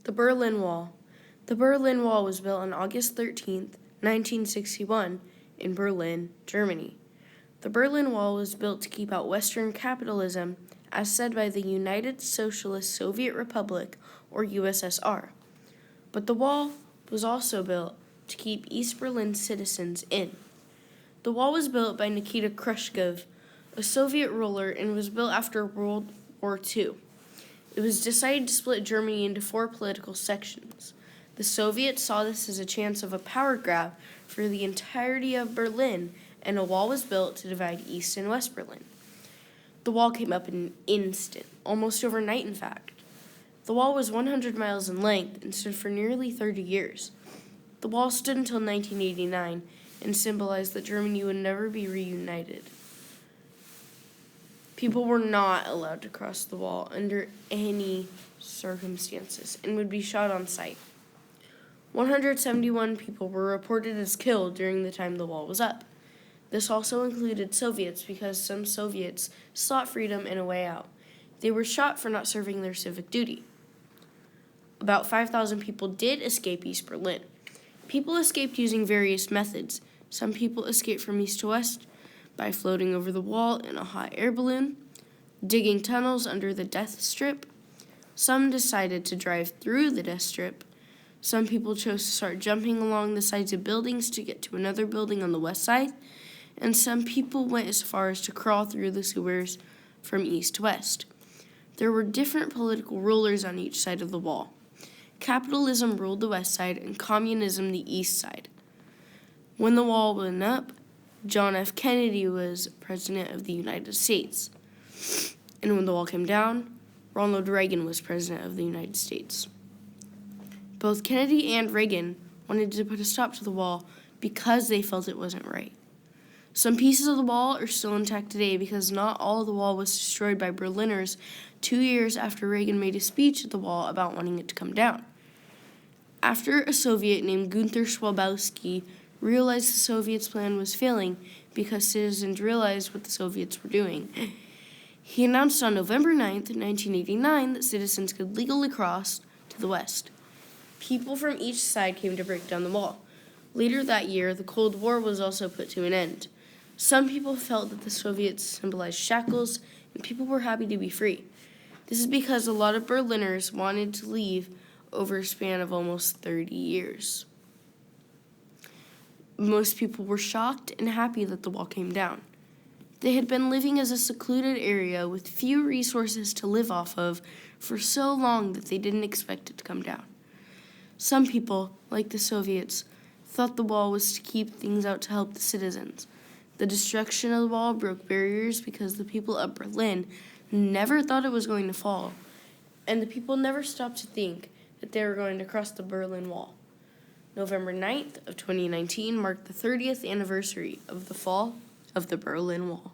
The Berlin Wall. The Berlin Wall was built on August 13th, 1961, in Berlin, Germany. The Berlin Wall was built to keep out Western capitalism, as said by the United Socialist Soviet Republic, or USSR. But the wall was also built to keep East Berlin citizens in. The wall was built by Nikita Khrushchev, a Soviet ruler, and was built after World War II. It was decided to split Germany into 4 political sections. The Soviets saw this as a chance of a power grab for the entirety of Berlin, and a wall was built to divide East and West Berlin. The wall came up in an instant, almost overnight in fact. The wall was 100 miles in length and stood for nearly 30 years. The wall stood until 1989 and symbolized that Germany would never be reunited. People were not allowed to cross the wall under any circumstances and would be shot on sight. 171 people were reported as killed during the time the wall was up. This also included Soviets because some Soviets sought freedom and a way out. They were shot for not serving their civic duty. About 5,000 people did escape East Berlin. People escaped using various methods. Some people escaped from east to west by floating over the wall in a hot air balloon, digging tunnels under the death strip. Some decided to drive through the death strip. Some people chose to start jumping along the sides of buildings to get to another building on the west side, and some people went as far as to crawl through the sewers from east to west. There were different political rulers on each side of the wall. Capitalism ruled the west side and communism the east side. When the wall went up, John F. Kennedy was President of the United States. And when the wall came down, Ronald Reagan was President of the United States. Both Kennedy and Reagan wanted to put a stop to the wall because they felt it wasn't right. Some pieces of the wall are still intact today because not all of the wall was destroyed by Berliners 2 years after Reagan made a speech at the wall about wanting it to come down. After a Soviet named Gunther Schabowski realized the Soviets' plan was failing because citizens realized what the Soviets were doing, he announced on November 9th, 1989, that citizens could legally cross to the west. People from each side came to break down the wall. Later that year, the Cold War was also put to an end. Some people felt that the Soviets symbolized shackles, and people were happy to be free. This is because a lot of Berliners wanted to leave over a span of almost 30 years. Most people were shocked and happy that the wall came down. They had been living as a secluded area with few resources to live off of for so long that they didn't expect it to come down. Some people, like the Soviets, thought the wall was to keep things out to help the citizens. The destruction of the wall broke barriers because the people of Berlin never thought it was going to fall, and the people never stopped to think that they were going to cross the Berlin Wall. November 9th of 2019 marked the 30th anniversary of the fall of the Berlin Wall.